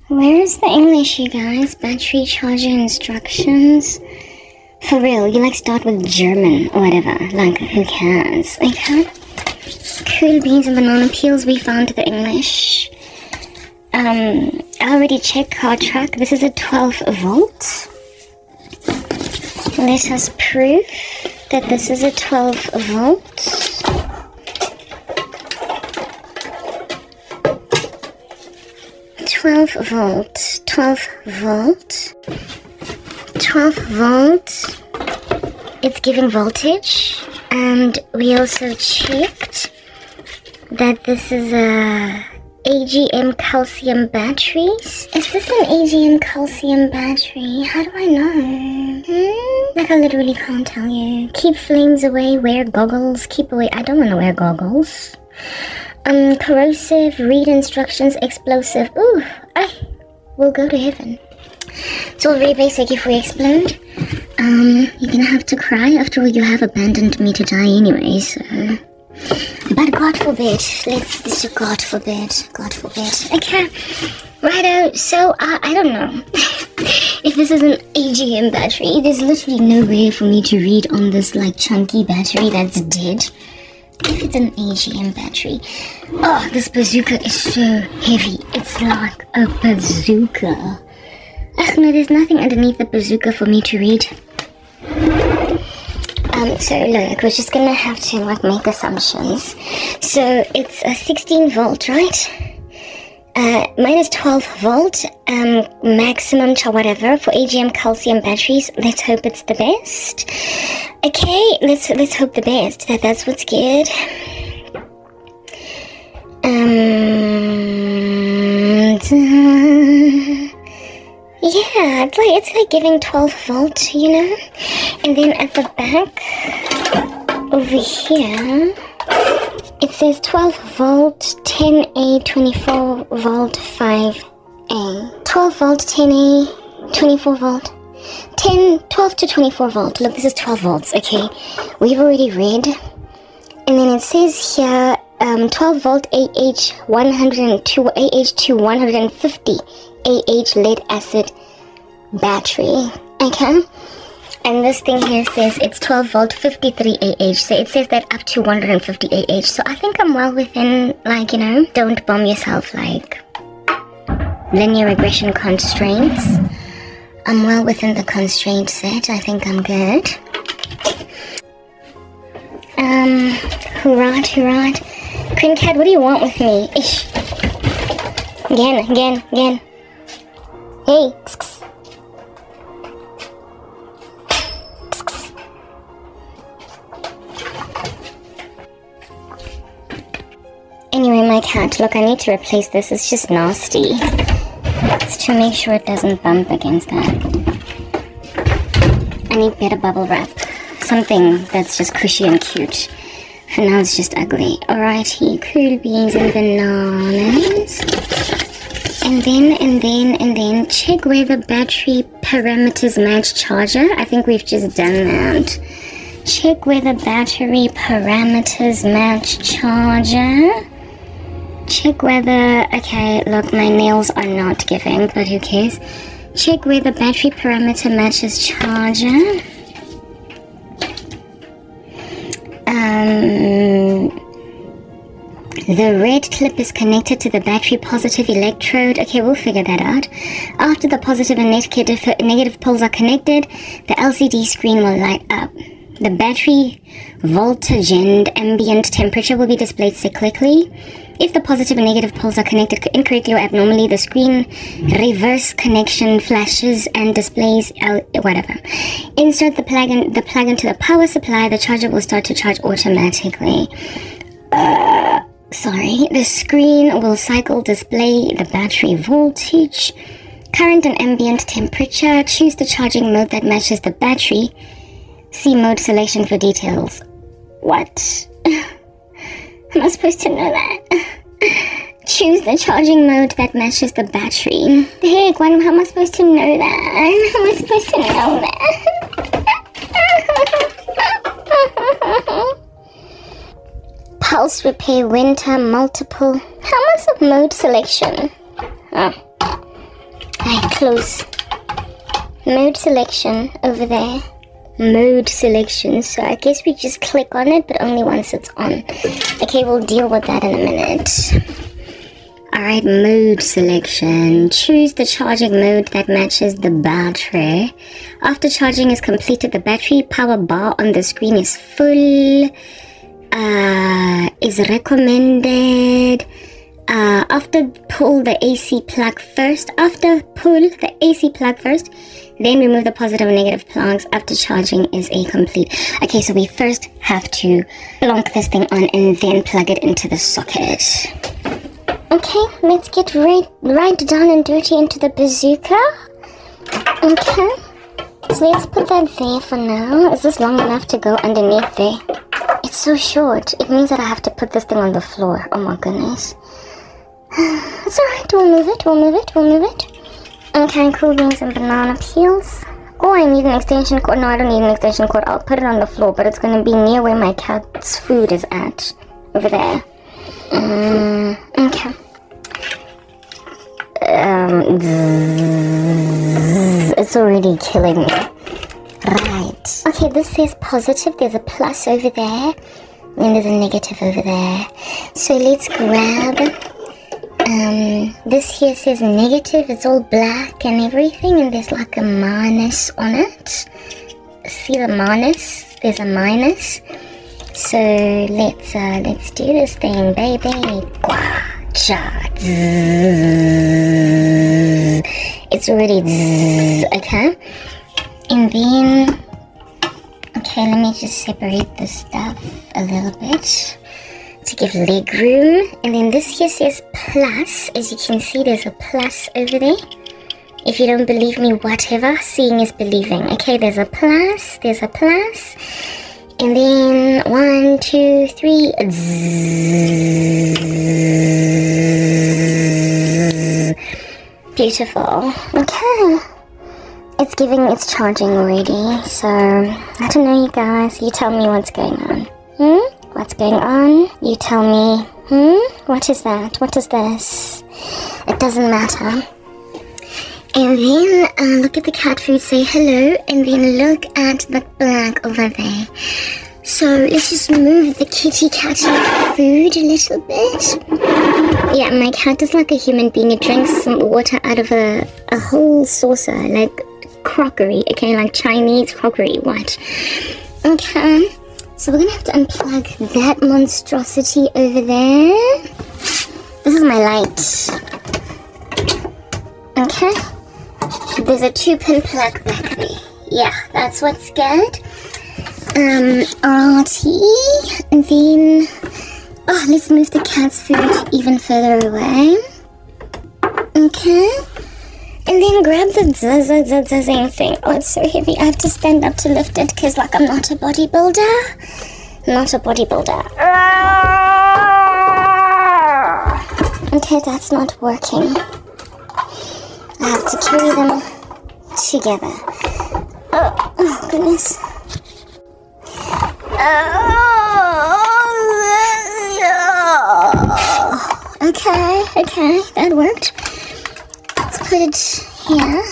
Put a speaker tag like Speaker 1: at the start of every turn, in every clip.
Speaker 1: Where is the English, you guys? Battery charger instructions. For real, you like start with German or whatever. Like, who cares? Okay. Cool beans and banana peels, we found the English. I already checked car track. This is a 12 volt. Let us prove that this is a 12 volt. $12 volt. It's giving voltage, and we also checked that this is a AGM calcium batteries. Is this an AGM calcium battery? How do I know? Like, I literally can't tell you. Keep flames away, wear goggles, keep away. I don't want to wear goggles. Corrosive, read instructions, explosive. Ooh, I will go to heaven. It's all very basic. If we explode, you're gonna have to cry. After all, you have abandoned me to die anyway, so. But God forbid. Let's do God forbid. God forbid. Okay. Righto. So, I don't know. If this is an AGM battery, there's literally no way for me to read on this, like, chunky battery that's dead. If it's an AGM battery. Oh, this bazooka is so heavy. It's like a bazooka. Ugh, no, there's nothing underneath the bazooka for me to read. So look, we're just gonna have to like make assumptions. So it's a 16 volt, right? Mine is 12 volt, maximum to whatever for AGM calcium batteries. Let's hope it's the best. Okay, let's hope the best. That's what's good. Yeah, it's like giving 12 volt, you know? And then at the back, over here, it says 12 volt, 10A, 24 volt, 5A. 12 volt, 10A, 24 volt. 12 to 24 volt. Look, this is 12 volts, okay? We've already read. And then it says here, 12 volt AH 102 AH to 150 AH lead acid battery, okay? And this thing here says it's 12 volt 53 AH, so it says that up to 150 AH. So I think I'm well within, like, you know, don't bomb yourself, like, linear regression constraints. I'm well within the constraint set. I think I'm good. Hurrah. Queen Cat, what do you want with me? Ish. Again. Hey. Anyway, my cat, look, I need to replace this. It's just nasty. It's to make sure it doesn't bump against that. I need better bubble wrap. Something that's just cushy and cute. For now, it's just ugly. Alrighty, cool beans and bananas. And then check where the battery parameters match charger. I think we've just done that. Check where the battery parameters match charger. Check whether, okay, look, my nails are not giving, but who cares? Check where the battery parameter matches charger. The red clip is connected to the battery positive electrode. Okay, we'll figure that out. After the positive and negative poles are connected, the LCD screen will light up. The battery voltage and ambient temperature will be displayed cyclically. If the positive and negative poles are connected incorrectly or abnormally, the screen reverse connection flashes and displays whatever. Insert the plug into the power supply. The charger will start to charge automatically. The screen will cycle display the battery voltage, current and ambient temperature. Choose the charging mode that matches the battery. See mode selection for details. What? Am I supposed to know that? Choose the charging mode that matches the battery. The heck, how am I supposed to know that? How am I supposed to know that? Pulse repair, winter, multiple. How much of mode selection? Oh. close. Mode selection over there. Mode selection. So I guess we just click on it, but only once it's on. Okay, we'll deal with that in a minute. Alright, mode selection. Choose the charging mode that matches the battery. After charging is completed, the battery power bar on the screen is full. Is recommended. After pull the AC plug first. Then remove the positive and negative plugs after charging is a complete. Okay, so we first have to plonk this thing on and then plug it into the socket. Okay, let's get right down and dirty into the bazooka. Okay, so let's put that there for now. Is this long enough to go underneath there? It's so short. It means that I have to put this thing on the floor. Oh my goodness. It's alright, we'll move it. Okay, cool beans and banana peels. Oh, I need an extension cord. No, I don't need an extension cord. I'll put it on the floor, but it's going to be near where my cat's food is at. Over there. Okay. It's already killing me. Right. Okay, this says positive. There's a plus over there. And there's a negative over there. So let's grab... this here says negative. It's all black and everything. And there's like a minus on it. See the minus? There's a minus. So let's do this thing, baby. It's already okay. And then okay, let me just separate this stuff a little bit to give leg room. And then this here says plus. As you can see, there's a plus over there. If you don't believe me, whatever, seeing is believing. Okay, there's a plus. And then 1, 2, 3. Beautiful. Okay. It's charging already. So, I don't know, you guys. You tell me what's going on. What's going on? You tell me. What is that? What is this? It doesn't matter. And then look at the cat food, say hello, and then look at the black over there. So let's just move the kitty food a little bit. Yeah, my cat is like a human being. It drinks some water out of a whole saucer, like crockery, okay, like Chinese crockery, what? Okay, so we're gonna have to unplug that monstrosity over there. This is my light. Okay. There's a 2-pin plug back there. Yeah, that's what's good. RT. And then... oh, let's move the cat's food even further away. Okay. And then grab the zazzing thing. Oh, it's so heavy. I have to stand up to lift it because, like, I'm not a bodybuilder. Okay, that's not working. I have to carry them together. Oh goodness. Okay, that worked. Let's put it here.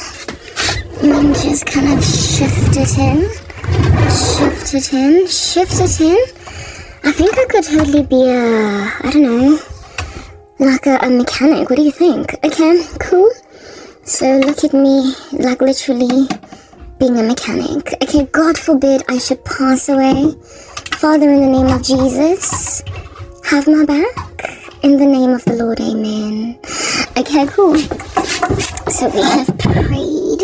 Speaker 1: And then just kind of shift it in. I think I could totally be I don't know, like a mechanic. What do you think? Okay, cool. So look at me, like literally being a mechanic. Okay, God forbid I should pass away. Father, in the name of Jesus, have my back. In the name of the Lord, amen. Okay, cool. So we have prayed.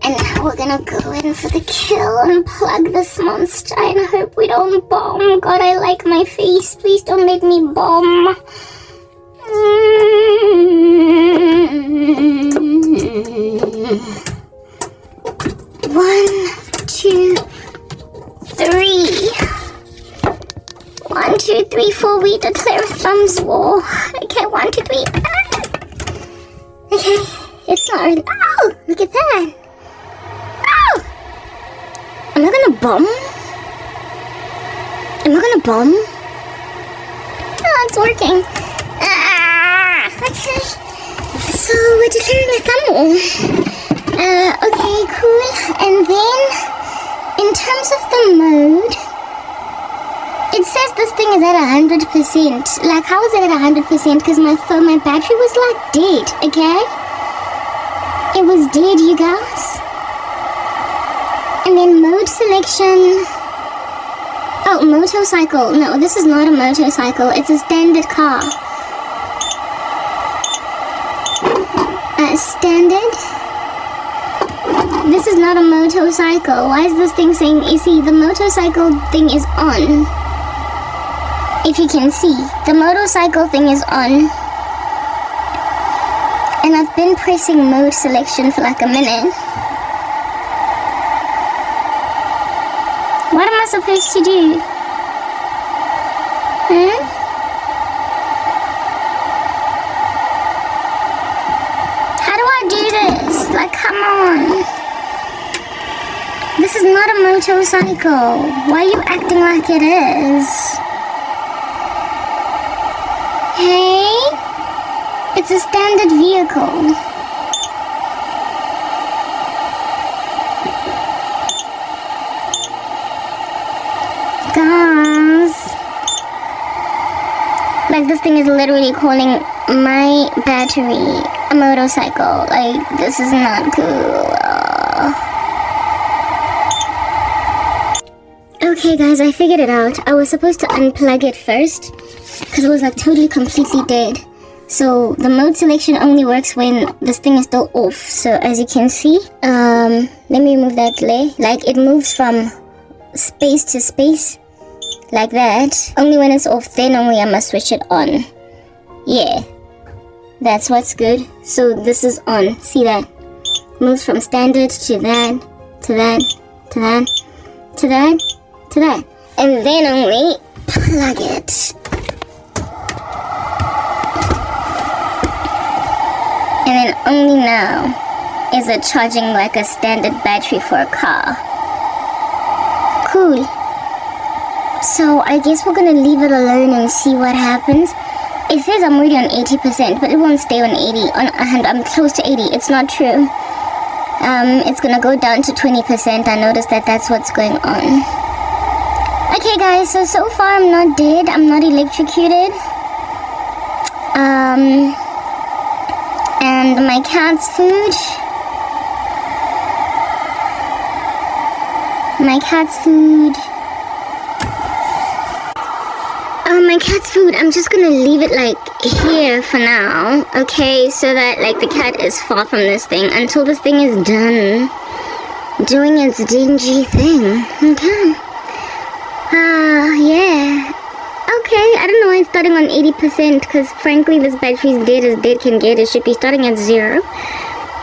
Speaker 1: And now we're gonna go in for the kill and plug this monster. And I hope we don't bomb. God, I like my face. Please don't let me bomb. 1, 2, 3. 1, 2, 3, 4. We declare a thumbs war. Okay, 1, 2, 3. Okay, it's not really. Oh, look at that. Oh, am I gonna bomb? Oh, it's working. Okay. So we're declaring a thumb war. Okay, cool. And then, in terms of the mode, it says this thing is at 100%. Like, how is it at 100%? Because my phone, my battery was like dead, okay? It was dead, you guys. And then mode selection. Oh, motorcycle. No, this is not a motorcycle. It's a standard car. Standard. This is not a motorcycle. Why is this thing saying, you see, the motorcycle thing is on. If you can see, the motorcycle thing is on. And I've been pressing mode selection for like a minute. What am I supposed to do? How do I do this? Like, come on. This is not a motorcycle. Why are you acting like it is? Hey? It's a standard vehicle. Guys. Like, this thing is literally calling my battery a motorcycle. Like, this is not cool. Okay guys, I figured it out. I was supposed to unplug it first because it was like totally completely dead. So the mode selection only works when this thing is still off. So as you can see, let me remove that delay. Like, it moves from space to space like that. Only when it's off, then only I must switch it on. Yeah, that's what's good. So this is on. See that? Moves from standard to that, to that, to that, to that, to that. And then only plug it. And then only now is it charging like a standard battery for a car. Cool. So I guess we're gonna leave it alone and see what happens. It says I'm already on 80%, but it won't stay on 80. I'm close to 80. It's not true. It's gonna go down to 20%. I noticed that that's what's going on. Okay guys, so far I'm not dead. I'm not electrocuted. And my cat's food. My cat's food. My cat's food, I'm just gonna leave it like here for now, okay, so that like the cat is far from this thing until this thing is done doing its dingy thing, okay. Yeah, okay, I don't know why it's starting on 80%, because frankly this battery's dead as dead can get. It should be starting at 0,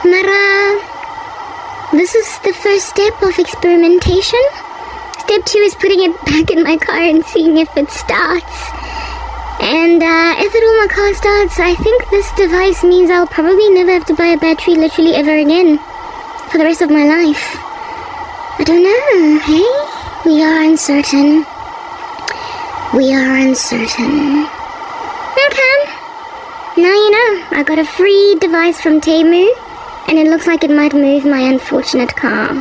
Speaker 1: but this is the first step of experimentation. Step 2 is putting it back in my car and seeing if it starts. And if it all my car starts, I think this device means I'll probably never have to buy a battery literally ever again for the rest of my life. I don't know, hey? We are uncertain. We are uncertain. Okay. Now you know, I got a free device from Temu, and it looks like it might move my unfortunate car.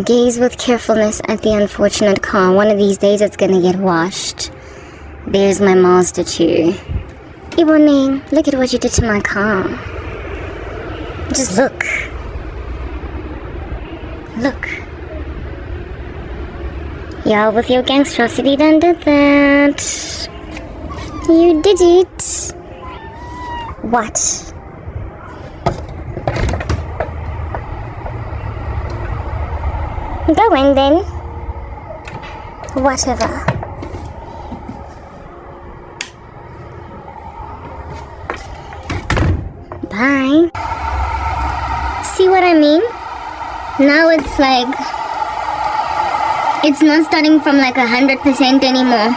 Speaker 1: Gaze with carefulness at the unfortunate car. One of these days it's gonna get washed. There's my Mazda 2. Ibone, look at what you did to my car. Just look. Look. Y'all with your gangstrosity done did that. You did it. What? Go in then. Whatever. Bye. See what I mean? Now it's like, it's not starting from like 100% anymore.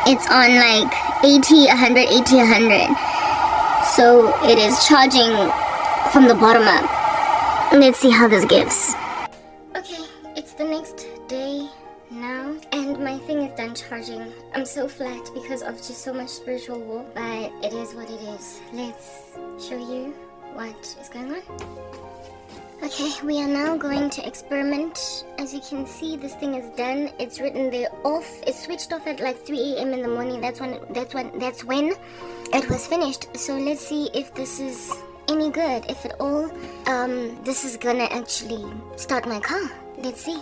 Speaker 1: It's on like 80, 100, 80, 100. So it is charging from the bottom up. Let's see how this gives. Okay, it's the next day now, and my thing is done charging. I'm I'm so flat because of just so much spiritual war, but it is what it is. Let's show you what is going on. Okay, we are now going to experiment. As you can see, this thing is done. It's written there off. It's switched off at like 3 a.m. in the morning. That's when it was finished. So let's see if this is any good. If at all, this is gonna actually start my car. Let's see.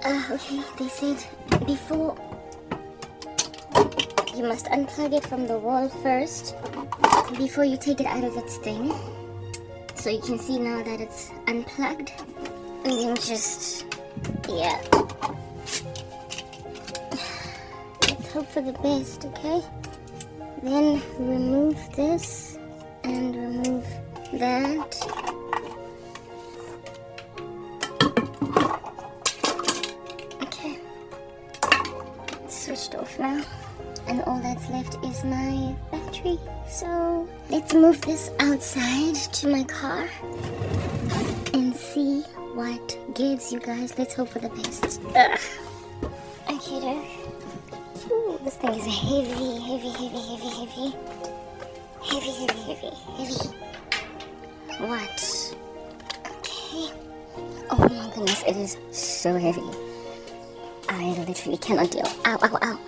Speaker 1: Okay, they said before you must unplug it from the wall first before you take it out of its thing. So you can see now that it's unplugged. And then just, yeah. Let's hope for the best, okay? Then remove this and remove that. Okay. It's switched off now. And all that's left is my battery. So let's move this outside to my car and see what gives, you guys. Let's hope for the best. Ugh. Okay, Doc. Ooh, this thing is heavy, heavy, heavy, heavy, heavy. Heavy, heavy, heavy, heavy. What? Okay. Oh my goodness, it is so heavy. I literally cannot deal. Ow, ow, ow.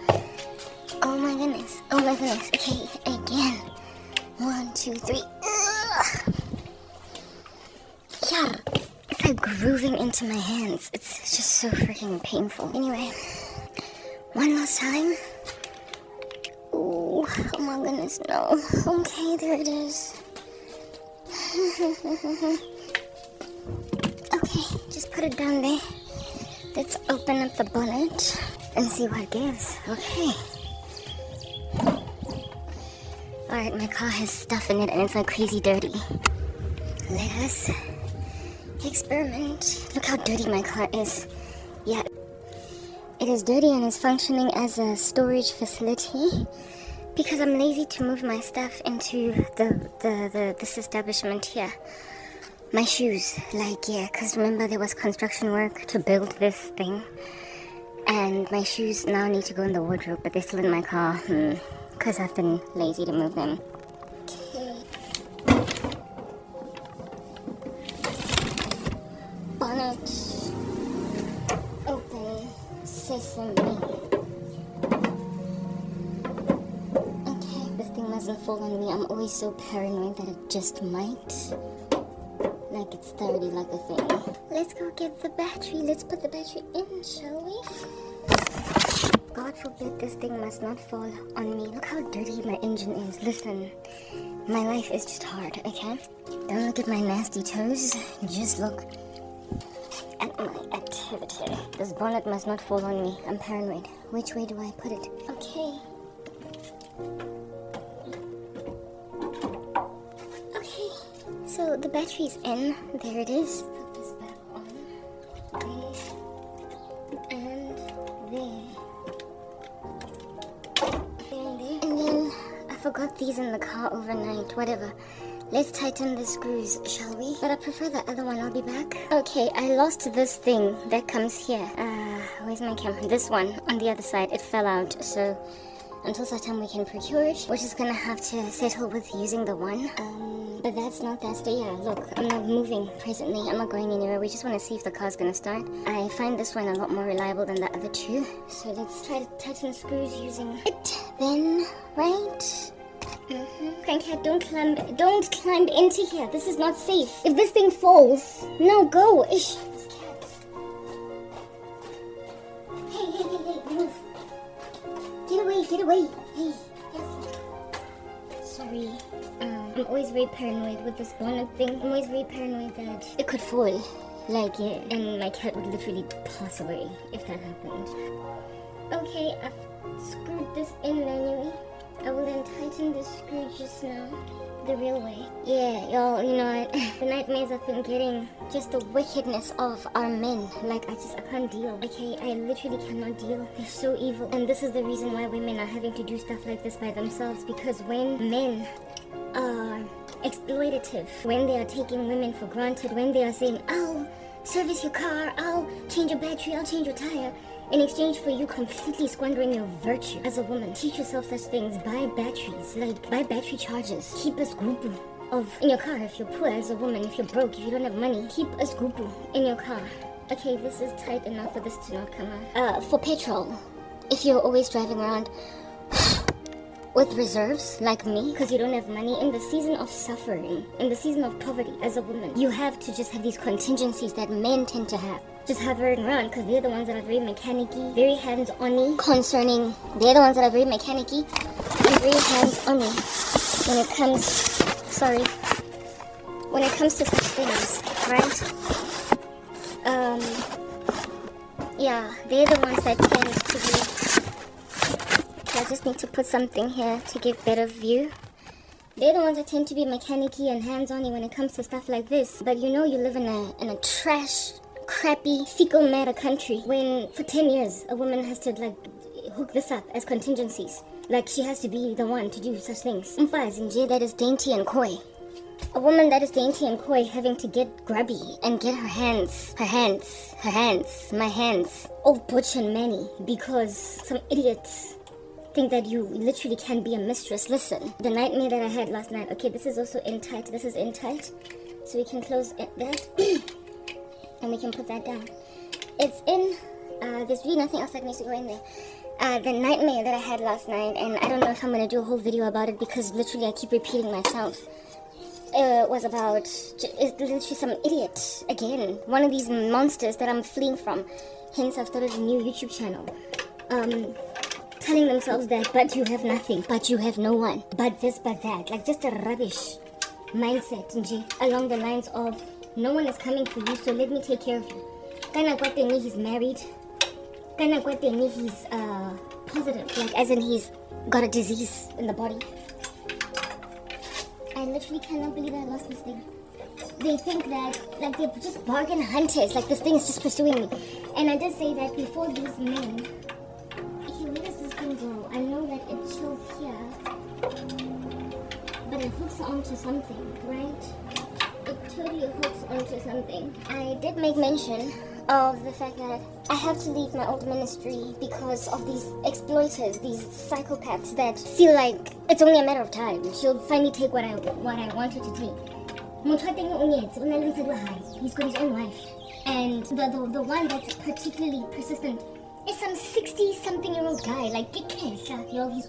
Speaker 1: Oh my goodness. Oh my goodness. Okay, again. 1, 2, 3. Ugh. Yeah. It's like grooving into my hands. It's just so freaking painful. Anyway. One last time. Ooh. Oh my goodness, no. Okay, there it is. Okay, just put it down there. Let's open up the bonnet and see what gives. Okay. Alright, my car has stuff in it and it's like crazy dirty. Let us experiment. Look how dirty my car is. Yeah, it is dirty and is functioning as a storage facility because I'm lazy to move my stuff into this establishment here. My shoes, like, yeah, because remember there was construction work to build this thing. And my shoes now need to go in the wardrobe, but they're still in my car. Because I've been lazy to move them. Okay. Bonnet. Open. Sesame. Okay. This thing mustn't fall on me. I'm always so paranoid that it just might. Like it's sturdy like a thing. Let's go get the battery. Let's put the battery in, shall we? God forbid this thing must not fall on me. Look how dirty my engine is. Listen, my life is just hard, okay? Don't look at my nasty toes. Just look at my activity. This bonnet must not fall on me. I'm paranoid. Which way do I put it? Okay. Okay. So the battery's in. There it is. Put this back on. There. And there. And then I forgot these in the car overnight. Whatever. Let's tighten the screws, shall we? But I prefer the other one. I'll be back. Okay, I lost this thing that comes here. Where's my camera? This one on the other side. It fell out. So until such time we can procure it, we're just gonna have to settle with using the one. But that's not that stay. Yeah, look, I'm not moving presently. I'm not going anywhere. We just want to see if the car's gonna start. I find this one a lot more reliable than the other two. So let's try to tighten the screws using it. Then, right? Crankhead, don't climb into here. This is not safe. If this thing falls, no, go. Ish. This cat. Hey, move. Get away. Hey, yes. Sorry. I'm always very paranoid with this bonnet thing. I'm always very paranoid that it could fall. Like, yeah, and my cat would literally pass away if that happened. Okay, I've screwed this in manually. I will then tighten this screw just now, the real way. Yeah, y'all, you know what? The nightmares I've been getting, just the wickedness of our men. Like, I can't deal. Okay, I literally cannot deal. They're so evil. And this is the reason why women are having to do stuff like this by themselves. Because when men are exploitative, when they are taking women for granted, when they are saying, I'll service your car, I'll change your battery, I'll change your tire, In exchange for you completely squandering your virtue as a woman. Teach yourself such things. Buy batteries, like buy battery chargers. Keep a scoop in your car if you're poor as a woman. If you're broke, if you don't have money, keep a scoop in your car. Okay, this is tight enough for this to not come out. For petrol, if you're always driving around with reserves like me, because you don't have money in the season of suffering, in the season of poverty as a woman, you have to just have these contingencies that men tend to have. Just hovering around, because they're the ones that are very mechanicky, very hands-on-y concerning, they're the ones that are very mechanicky and very hands-on-y when it comes, when it comes to such things, right? Yeah, they're the ones that tend to be, okay, I just need to put something here to give better view. They're the ones that tend to be mechanicky and hands-on when it comes to stuff like this. But you know you live in a trash, crappy, fecal matter country when for 10 years a woman has to like hook this up as contingencies. Like she has to be the one to do such things. Umfazi that is dainty and coy. A woman that is dainty and coy having to get grubby and get my hands all butch and manny because some idiots think that you literally can be a mistress. Listen, the nightmare that I had last night. Okay, this is also in tight. This is in tight. So we can close that and we can put that down. It's in, there's really nothing else that needs to go in there. The nightmare that I had last night, and I don't know if I'm going to do a whole video about it because literally I keep repeating myself. Was about literally some idiot, again, one of these monsters that I'm fleeing from. Hence I've started a new YouTube channel. Telling themselves that, but you have nothing, but you have no one, but this, but that. Like just a rubbish mindset, along the lines of, no one is coming for you, so let me take care of you. Kana kwateni he's married. Kana kwateni he's positive, like as in he's got a disease in the body. I literally cannot believe I lost this thing. They think that, like, they're just bargain hunters. Like, this thing is just pursuing me. And I did say that before these men... Okay, where does this thing go? I know that it chills here. But it hooks onto something, right? It totally hooks onto something. I did make mention of the fact that I have to leave my old ministry because of these exploiters, these psychopaths that feel like it's only a matter of time. She'll finally take what I want her to take. He's got his own wife. And the one that's particularly persistent is some 60-something-year-old guy. Like, he's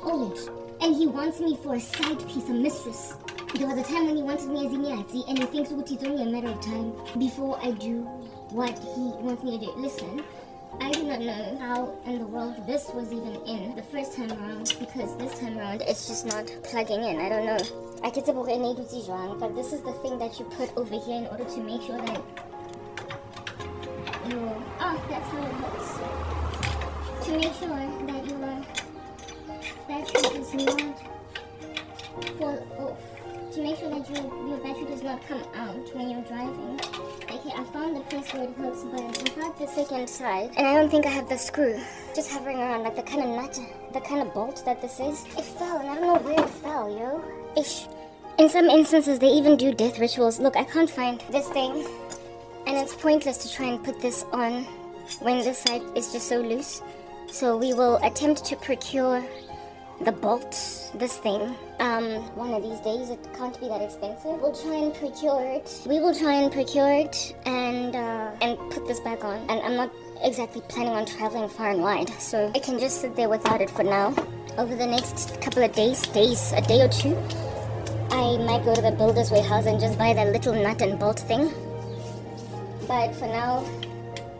Speaker 1: old. And he wants me for a side piece, a mistress. There was a time when he wanted me as Inyati, and he thinks it's only a matter of time before I do what he wants me to do. Listen, I do not know how in the world this was even in the first time around, because this time around it's just not plugging in. I don't know. I can say but this is the thing that you put over here in order to make sure that you... Oh, that's how it works. To make sure that your battery does not fall off. To make sure that your battery does not come out when you're driving. Okay, I found the place where it hooks, but without the second side, and I don't think I have the screw. Just hovering around, like the kind of nut, the kind of bolt that this is. It fell, and I don't know where it fell, yo. Ish. In some instances, they even do death rituals. Look, I can't find this thing, and it's pointless to try and put this on when this side is just so loose. So we will attempt to procure the bolt, this thing, one of these days. It can't be that expensive. We'll try and procure it. We will try and procure it and put this back on. And I'm not exactly planning on traveling far and wide, so I can just sit there without it for now. Over the next couple of days, a day or two, I might go to the builder's warehouse and just buy that little nut and bolt thing. But for now,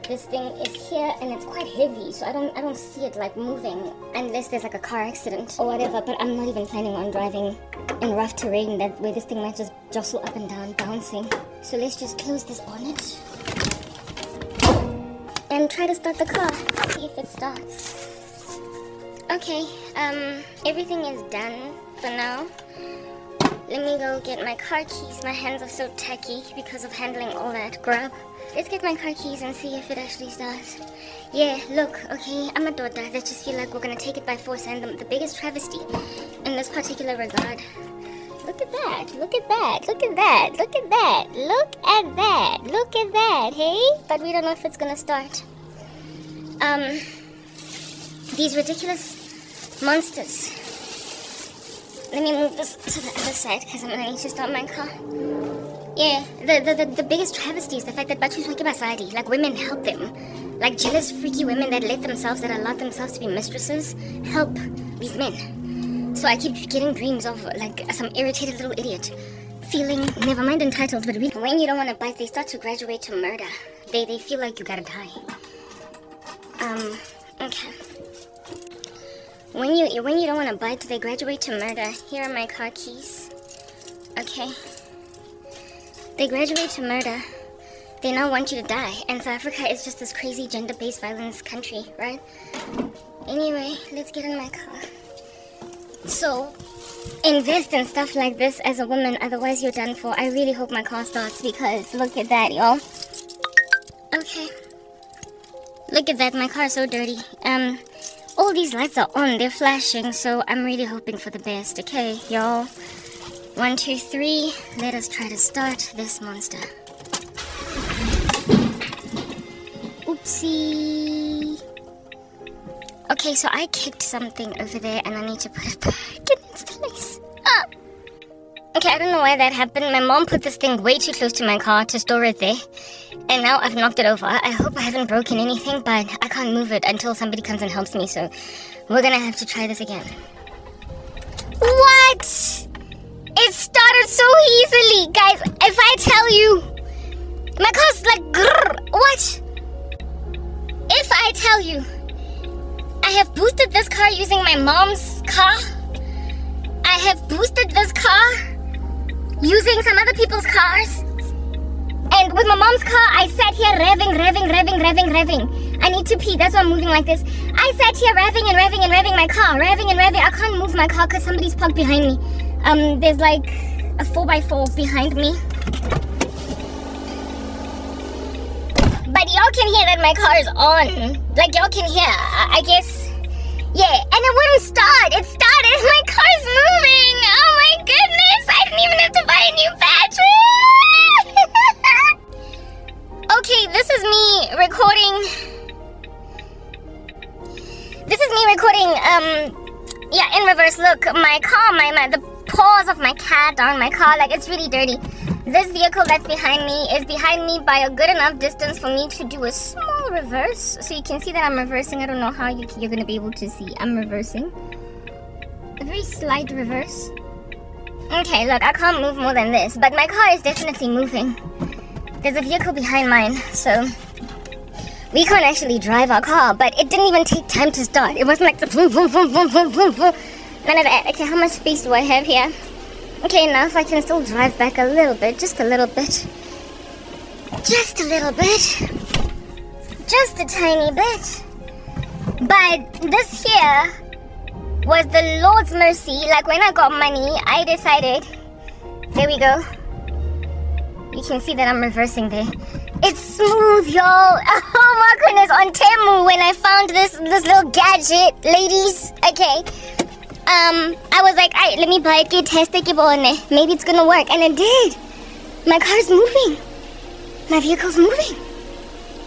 Speaker 1: this thing is here and it's quite heavy, so I don't see it like moving unless there's like a car accident or whatever. But I'm not even planning on driving in rough terrain where this thing might just jostle up and down, bouncing. So let's just close this bonnet and try to start the car. See if it starts. Okay, everything is done for now. Let me go get my car keys. My hands are so tacky because of handling all that grub. Let's get my car keys and see if it actually starts. Yeah, look, okay, I'm a daughter that just feel like we're gonna take it by force, and the biggest travesty in this particular regard. Look at that, look at that, look at that, look at that, look at that, look at that, hey? But we don't know if it's gonna start. these ridiculous monsters. Let me move this to the other side because I'm gonna need to start my car. Yeah, the biggest travesty is the fact that Batu Swaki Basadi, like women help them. Like jealous, freaky women that that allow themselves to be mistresses, help these men. So I keep getting dreams of like some irritated little idiot feeling, never mind entitled, but really, when you don't want to bite, they start to graduate to murder. They feel like you gotta die. Okay. When you don't want to bite, they graduate to murder. Here are my car keys. Okay. They graduate to murder. They now want you to die. And South Africa is just this crazy gender-based violence country, right? Anyway, let's get in my car. So, invest in stuff like this as a woman, otherwise you're done for. I really hope my car starts because look at that, y'all. Okay. Look at that, my car is so dirty. All these lights are on, they're flashing, so I'm really hoping for the best. Okay, y'all. 1, 2, 3. Let us try to start this monster. Oopsie. Okay, so I kicked something over there and I need to put it back in its place. Ah. Okay, I don't know why that happened. My mom put this thing way too close to my car to store it there. And now I've knocked it over. I hope I haven't broken anything, but I can't move it until somebody comes and helps me. So we're gonna have to try this again. What? It started so easily. Guys, if I tell you, my car's like, grrr. What? If I tell you, I have boosted this car using my mom's car. I have boosted this car using some other people's cars. And with my mom's car, I sat here revving. I need to pee, that's why I'm moving like this. I sat here revving my car, revving. I can't move my car because somebody's parked behind me. There's like a 4x4 behind me. But y'all can hear that my car is on. Like y'all can hear, I guess. Yeah, and it wouldn't start. It started. My car's moving. Oh my goodness. I didn't even have to buy a new battery. Okay, this is me recording. Yeah, in reverse. Look, my car, the paws of my cat are on my car. Like, it's really dirty. This vehicle that's behind me is behind me by a good enough distance for me to do a small reverse. So you can see that I'm reversing. I don't know how you're going to be able to see. I'm reversing. A very slight reverse. Okay, look, I can't move more than this. But my car is definitely moving. There's a vehicle behind mine, so we can't actually drive our car. But it didn't even take time to start. It wasn't like the vroom, vroom, vroom, vroom, vroom, vroom, vroom. None of that. Okay, how much space do I have here? Okay, enough. I can still drive back a little bit. Just a little bit. Just a little bit. Just a tiny bit. But this here was the Lord's mercy. Like when I got money, I decided. There we go. You can see that I'm reversing there. It's smooth, y'all. Oh my goodness. On Temu, when I found this little gadget, ladies. Okay. I was like, alright, let me buy it, test it, maybe it's gonna work, and it did. My car's moving. My vehicle's moving.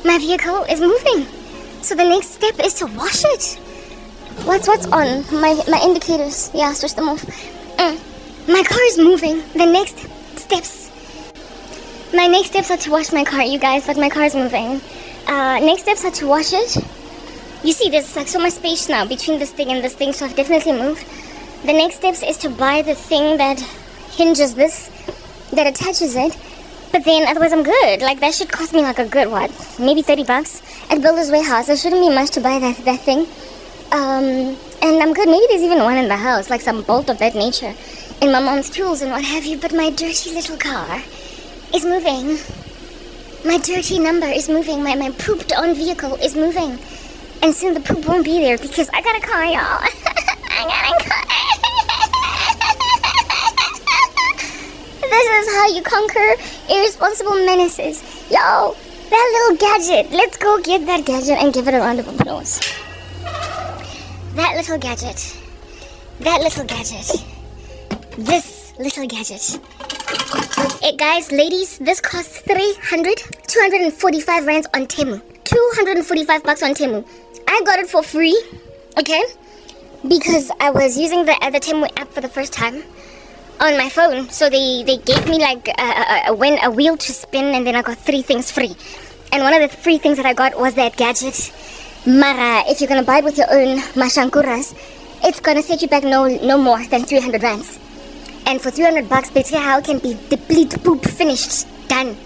Speaker 1: My vehicle is moving. So the next step is to wash it. What's on? My indicators. Yeah, switch them off. My car is moving. The next steps. My next steps are to wash my car, you guys, but my car is moving. Next steps are to wash it. You see, there's like so much space now between this thing and this thing, so I've definitely moved. The next steps is to buy the thing that hinges this, that attaches it. But then otherwise I'm good. Like that should cost me like a good, what, maybe $30 at Builder's Warehouse. There shouldn't be much to buy that thing. And I'm good. Maybe there's even one in the house, like some bolt of that nature, in my mom's tools and what have you. But my dirty little car is moving. My dirty number is moving. My pooped on vehicle is moving. And soon the poop won't be there because I got a car, y'all. I got a car. This is how you conquer irresponsible menaces. Yo, that little gadget. Let's go get that gadget and give it a round of applause. That little gadget. That little gadget. This little gadget. Hey guys, ladies, this costs 245 rands on Temu. 245 bucks on Temu. I got it for free. Okay? Because I was using the Temu app for the first time on my phone. So they gave me like a wheel to spin, and then I got 3 things free. And one of the free things that I got was that gadget. Mara, if you're gonna buy it with your own mashankuras, it's gonna set you back no more than 300 rands. And for 300 bucks, basically how it can be deplete, poop, finished, done.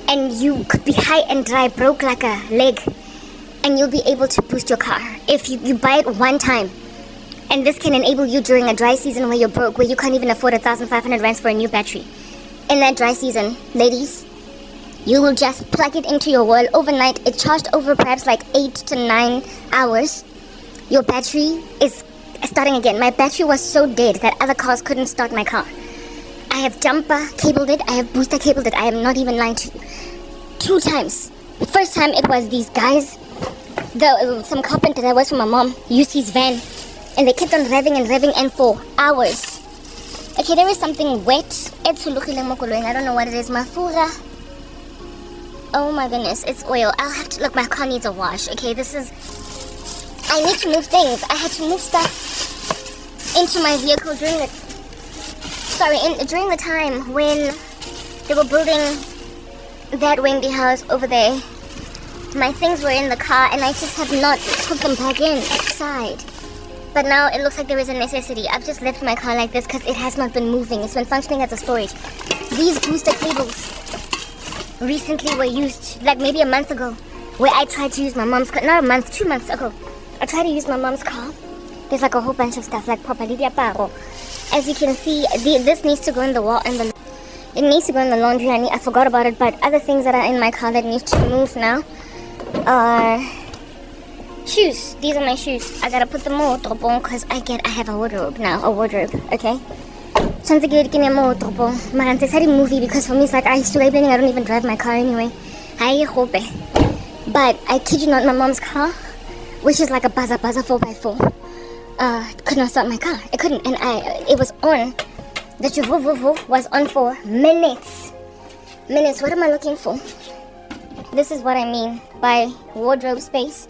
Speaker 1: And you could be high and dry, broke like a leg. And you'll be able to boost your car if you buy it one time. And this can enable you during a dry season where you're broke, where you can't even afford 1,500 rands for a new battery. In that dry season, ladies, you will just plug it into your wall overnight. It charged over perhaps like 8 to 9 hours. Your battery is starting again. My battery was so dead that other cars couldn't start my car. I have jumper cabled it. I have booster cabled it. I am not even lying to you. 2 times. The first time it was these guys. Some carpenter that was from my mom used his van. And they kept on revving and for hours. Okay, there is something wet. I don't know what it is. Mafura. Oh my goodness, it's oil. I'll have to look. My car needs a wash. Okay, I need to move things. I had to move stuff into my vehicle during the time when they were building that Wendy house over there. My things were in the car and I just have not put them back inside. But now it looks like there is a necessity. I've just left my car like this because it has not been moving. It's been functioning as a storage. These booster cables recently were used, like maybe a month ago, where I tried to use my mom's car. Not a month, 2 months ago. I tried to use my mom's car. There's like a whole bunch of stuff, like properly diaparo. As you can see, this needs to go in the wall and it needs to go in the laundry. I forgot about it, but other things that are in my car that need to move now are shoes. These are my shoes. I gotta put them all because I have a wardrobe now. A wardrobe, okay? But it's a movie because for me it's like I still labeling. I don't even drive my car anyway. But I kid you not, my mom's car, which is like a buzzer 4x4, could not start my car. It couldn't, and it was on. The chuvuvuvu was on for minutes. What am I looking for? This is what I mean by wardrobe space.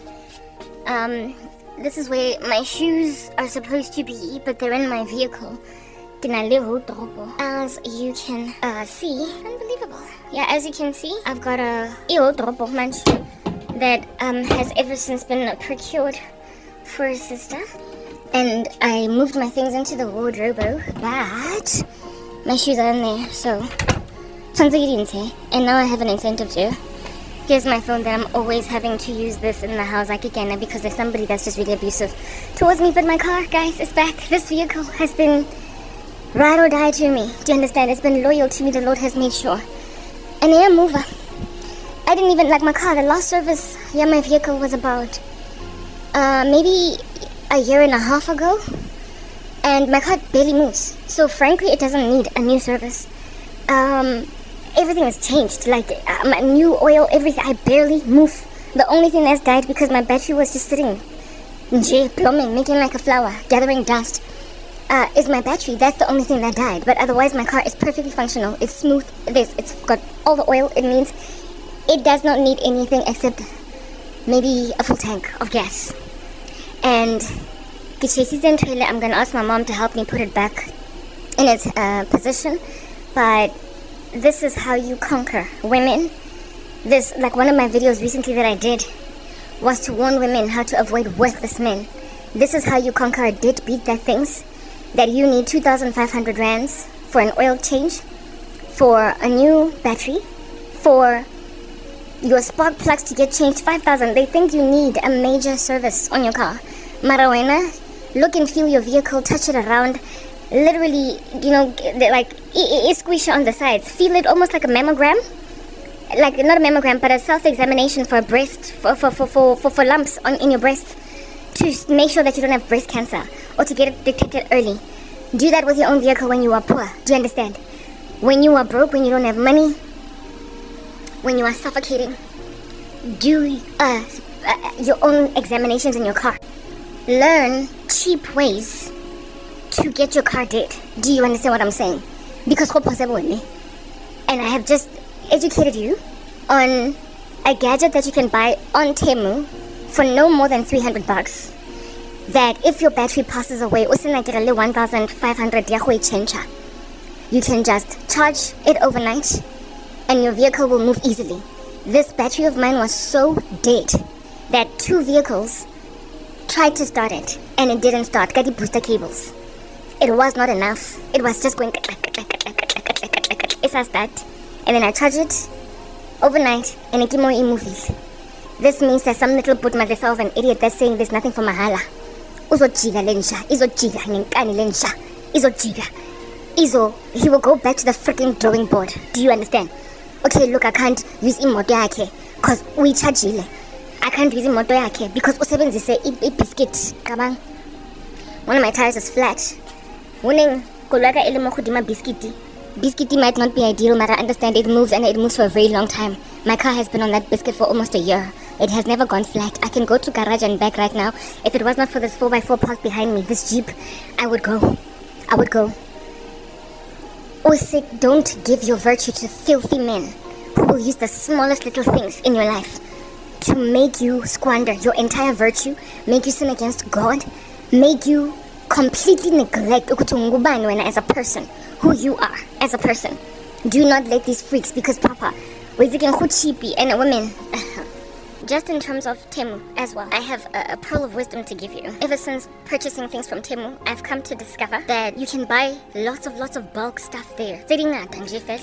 Speaker 1: This is where my shoes are supposed to be, but they're in my vehicle. As you can see, unbelievable. Yeah, as you can see, I've got a manch that has ever since been procured for a sister. And I moved my things into the wardrobe, but my shoes are in there, so and now I have an incentive to. Here's my phone that I'm always having to use this in the house like again because there's somebody that's just really abusive towards me. But my car, guys, is back. This vehicle has been ride or die to me. Do you understand? It's been loyal to me. The Lord has made sure. And I am mover. I didn't even like my car. The last service, my vehicle was about maybe a year and a half ago. And my car barely moves. So frankly, it doesn't need a new service. Everything has changed, like my new oil, everything. I barely move. The only thing that's died because my battery was just sitting plumbing, making like a flower, gathering dust, is my battery. That's the only thing that died. But otherwise my car is perfectly functional. It's smooth. It's got all the oil it needs. It does not need anything except maybe a full tank of gas. And I'm gonna ask my mom to help me put it back in its position. But this is how you conquer women. This, like one of my videos recently that I did, was to warn women how to avoid worthless men. This is how you conquer a deadbeat that thinks that you need 2,500 rands for an oil change, for a new battery, for your spark plugs to get changed 5,000. They think you need a major service on your car. Marawena, look and feel your vehicle, touch it around. Literally, like squish on the sides. Feel it almost like a mammogram. Like not a mammogram, but a self-examination for a breast, for lumps in your breasts, to make sure that you don't have breast cancer or to get it detected early. Do that with your own vehicle when you are poor. Do you understand? When you are broke, when you don't have money, when you are suffocating, do your own examinations in your car. Learn cheap ways to get your car dead. Do you understand what I'm saying? Because and I have just educated you on a gadget that you can buy on Temu for no more than 300 bucks. that if your battery passes away, 1,500 you can just charge it overnight and your vehicle will move easily. This battery of mine was so dead that 2 vehicles tried to start it and it didn't start. Got the booster cables. It was not enough. It was just going it's a start. And then I charge it overnight and it more movies. This means that some little put myself an idiot that's saying there's nothing for mahala. He will go back to the freaking drawing board. Do you understand? Okay, look, I can't use imoto yakhe because we charge it. I can't use imoto yakhe because usebenzise ibiscuit. One of my tires is flat. Biscuit might not be ideal, but I understand it moves and it moves for a very long time. My car has been on that biscuit for almost a year. It has never gone flat. I can go to garage and back right now. If it was not for this 4x4 parked behind me, this Jeep, I would go. Osik, don't give your virtue to filthy men who will use the smallest little things in your life to make you squander your entire virtue, make you sin against God, make you completely neglect as a person, who you are as a person. Do not let these freaks, because Papa, and women. Just in terms of Temu as well, I have a pearl of wisdom to give you. Ever since purchasing things from Temu, I've come to discover that you can buy lots of bulk stuff there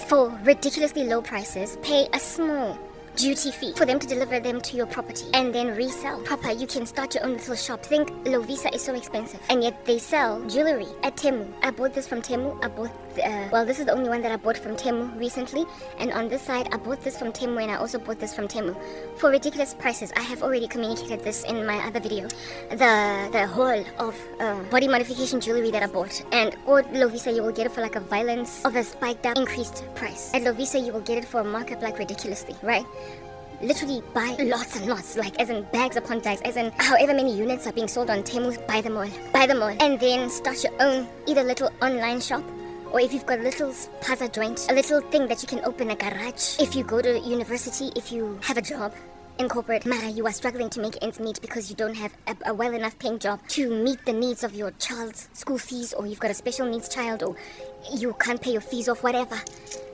Speaker 1: for ridiculously low prices. Pay a small duty fee for them to deliver them to your property and then resell. Papa, you can start your own little shop. Think Lovisa is so expensive and yet they sell jewelry at Temu. I bought this from Temu. I bought this is the only one that I bought from Temu recently, and on this side I bought this from Temu and I also bought this from Temu for ridiculous prices. I have already communicated this in my other video, the haul of body modification jewelry that I bought. And at Lovisa you will get it for like a violence of a spiked up increased price. At Lovisa you will get it for a markup like ridiculously, right? Literally buy lots and lots, like as in bags upon bags, as in however many units are being sold on Temu, buy them all, and then start your own either little online shop, or if you've got a little plaza joint, a little thing that you can open a garage. If you go to university, if you have a job in corporate, Mara, you are struggling to make ends meet because you don't have a well enough paying job to meet the needs of your child's school fees, or you've got a special needs child, or you can't pay your fees off, whatever.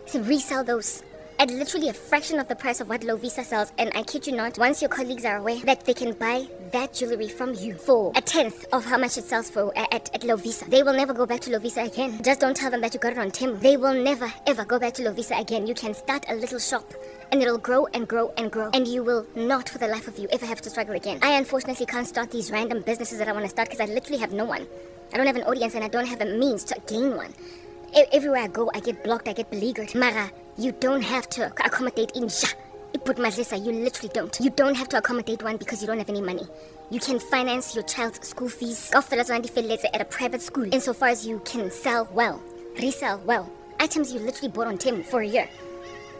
Speaker 1: So resell those at literally a fraction of the price of what Lovisa sells. And I kid you not, once your colleagues are aware that they can buy that jewelry from you for a tenth of how much it sells for at Lovisa, they will never go back to Lovisa again. Just don't tell them that you got it on Temu. They will never ever go back to Lovisa again. You can start a little shop and it'll grow and grow and grow, and you will not for the life of you ever have to struggle again. I unfortunately can't start these random businesses that I want to start because I literally have no one. I don't have an audience and I don't have a means to gain one. Everywhere I go, I get blocked, I get beleaguered. Mara, you don't have to accommodate Insha. You literally don't. You don't have to accommodate one because you don't have any money. You can finance your child's school fees at a private school insofar as you can sell well, resell well. Items you literally bought on Temu for a year.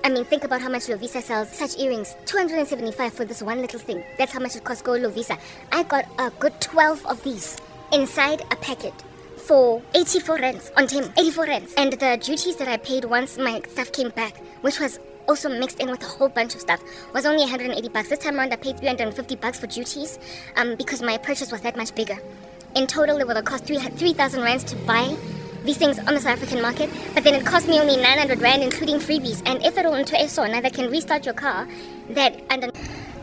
Speaker 1: I mean, think about how much Lovisa sells such earrings. 275 for this one little thing. That's how much it costs. Go Lovisa. I got a good 12 of these inside a packet for 84 rands on Temu. 84 rands. And the duties that I paid once my stuff came back, which was also mixed in with a whole bunch of stuff, was only 180 bucks. This time around I paid 350 bucks for duties because my purchase was that much bigger. In total it would have cost 3,000 rands to buy these things on the South African market, but then it cost me only 900 rand including freebies. And if it all into a sauna that can restart your car, that under...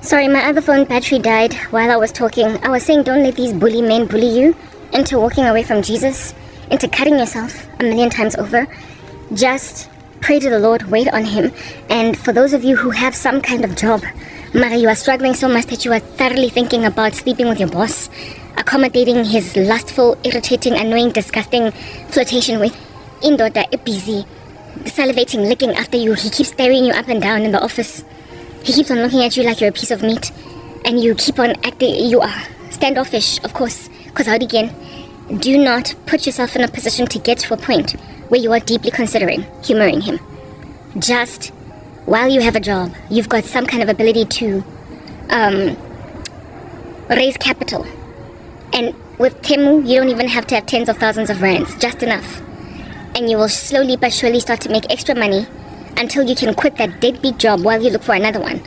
Speaker 1: Sorry, my other phone battery died while I was talking. I was saying don't let these bully men bully you into walking away from Jesus, into cutting yourself a million times over. Just pray to the Lord, wait on Him. And for those of you who have some kind of job, Mara, you are struggling so much that you are thoroughly thinking about sleeping with your boss, accommodating his lustful, irritating, annoying, disgusting flirtation with Indoda, busy, salivating, licking after you. He keeps staring you up and down in the office. He keeps on looking at you like you're a piece of meat, and you keep on acting, you are standoffish, of course, because out again, do not put yourself in a position to get to a point where you are deeply considering humoring him. Just while you have a job, you've got some kind of ability to raise capital. And with Temu, you don't even have to have tens of thousands of rands, just enough. And you will slowly but surely start to make extra money until you can quit that deadbeat job while you look for another one.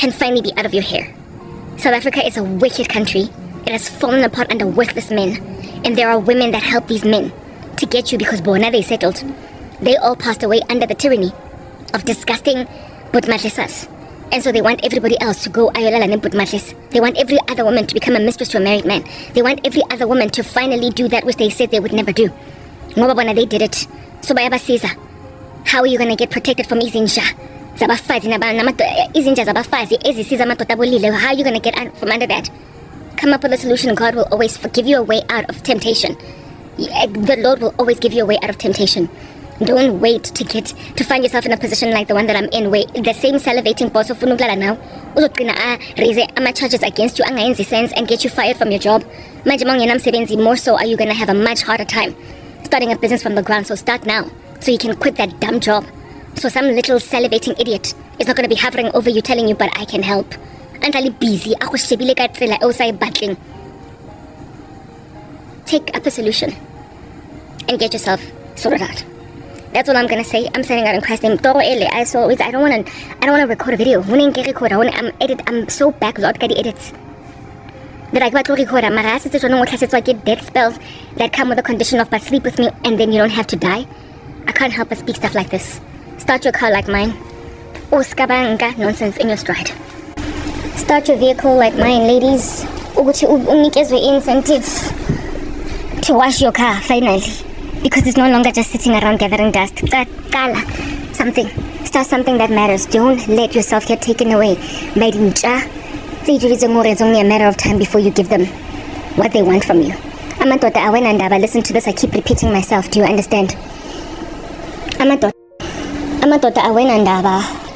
Speaker 1: can finally be out of your hair. South Africa is a wicked country. It has fallen apart under worthless men. And there are women that help these men to get you because bona they settled. They all passed away under the tyranny of disgusting butmatlisas. And so they want everybody else to go ayolala ne butmatlis. They want every other woman to become a mistress to a married man. They want every other woman to finally do that which they said they would never do. Ngoba bona they did it. So bayabasiza. How are you going to get protected from izinja? Izinja zabafazi ezisiza amadoda abolile. How are you going to get out from under that? Come up with a solution. God will always give you a way out of temptation. The Lord will always give you a way out of temptation. Don't wait to find yourself in a position like the one that I'm in, where the same salivating boss of Funuglala now raise charges against you sense and get you fired from your job. More so are you going to have a much harder time starting a business from the ground. So start now, so you can quit that dumb job. So some little salivating idiot is not going to be hovering over you telling you, but I can help. I'm busy. Battling. Take up a solution and get yourself sorted out. That's all I'm gonna say. I'm signing out in Christ's name. I don't wanna record a video. I'm so backlogged by the edits that I got to record. I get death spells that come with the condition of but sleep with me and then you don't have to die. I can't help but speak stuff like this. Start your car like mine. Uskabanga nonsense in your stride. Start your vehicle like mine, ladies. Unikezwe incentive to wash your car finally. Because it's no longer just sitting around gathering dust. Something. Start something that matters. Don't let yourself get taken away by the it's only a matter of time before you give them what they want from you. Listen to this, I keep repeating myself. Do you understand?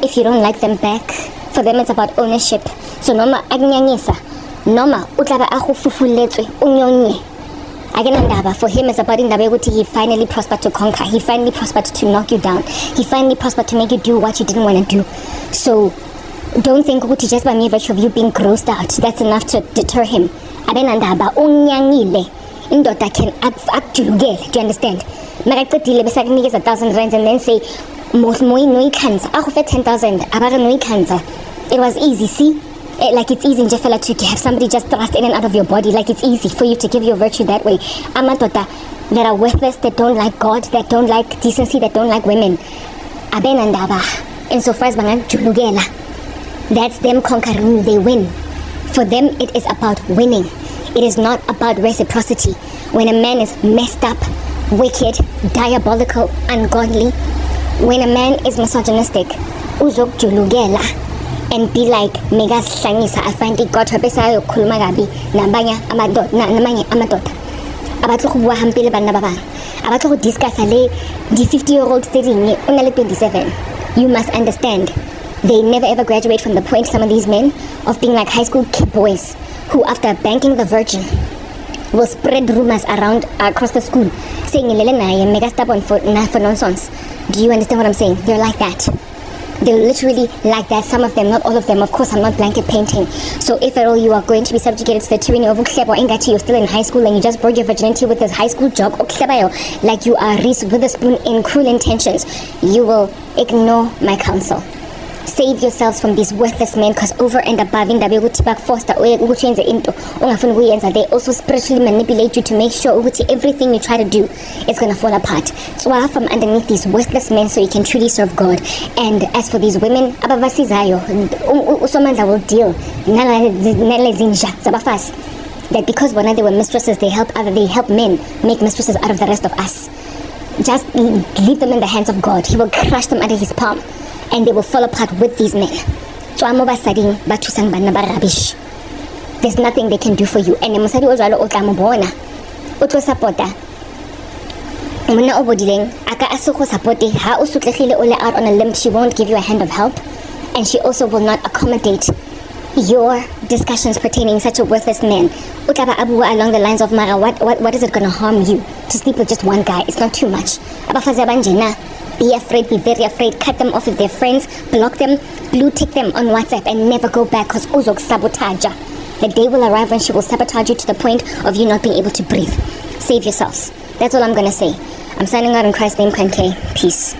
Speaker 1: If you don't like them back, for them it's about ownership. So noma agnyanyisa, noma utlaba akufufuletswe unyonye. For him it's about he finally prospered to conquer. He finally prospered to knock you down. He finally prospered to make you do what you didn't want to do. So don't think just by mere virtue of you being grossed out, that's enough to deter him. Indota can act. Do you understand? 1,000 rands and then say I 10,000. It was easy, see? Like it's easy in Jeffela to have somebody just thrust in and out of your body. Like it's easy for you to give your virtue that way. Amatota that are worthless, that don't like God, that don't like decency, that don't like women. Insofar as Julugela, that's them conquering, they win. For them it is about winning. It is not about reciprocity. When a man is messed up, wicked, diabolical, ungodly, when a man is misogynistic, uzok Julugela. And be like mega slangisa I find it got her besa yokhuluma kabi nabanye amadoda abatlo go bua hampile bana ba bang abatlo go discuss le the 50-year-old studying una le 27. You must understand, they never ever graduate from the point, some of these men, of being like high school kid boys who after banking the virgin will spread rumors around across the school saying Lelena mega stubborn for nonsense. Do you understand what I'm saying? They're like that. They're literally like that. Some of them, not all of them. Of course, I'm not blanket painting. So if at all you are going to be subjugated to the tyranny of Uklebo Engati, you're still in high school and you just broke your virginity with this high school job, like you are Reese Witherspoon in cruel intentions, you will ignore my counsel. Save yourselves from these worthless men, because over and above in they also spiritually manipulate you to make sure everything you try to do is going to fall apart. So from underneath these worthless men so you can truly serve God. And as for these women, Usomanda will deal that because when they were mistresses, they help men make mistresses out of the rest of us. Just leave them in the hands of God. He will crush them under his palm. And they will fall apart with these men. So I'm over studying batusang bana ba rubbish. There's nothing they can do for you. And mosadi o jalo o tla mo bona. O tlo supporta. Mona o bodileng aka a se go supporte ha o sotlegile o le out on a limb, she won't give you a hand of help, and she also will not accommodate your discussions pertaining such a worthless man. Utaba abua along the lines of Mara, what is it gonna harm you to sleep with just one guy? It's not too much. Abafaza banjena. Be afraid, be very afraid. Cut them off if they're friends. Block them, blue tick them on WhatsApp, and never go back, because Uzok sabotage. The day will arrive when she will sabotage you to the point of you not being able to breathe. Save yourselves. That's all I'm gonna say. I'm signing out in Christ's name, Kanke. Peace.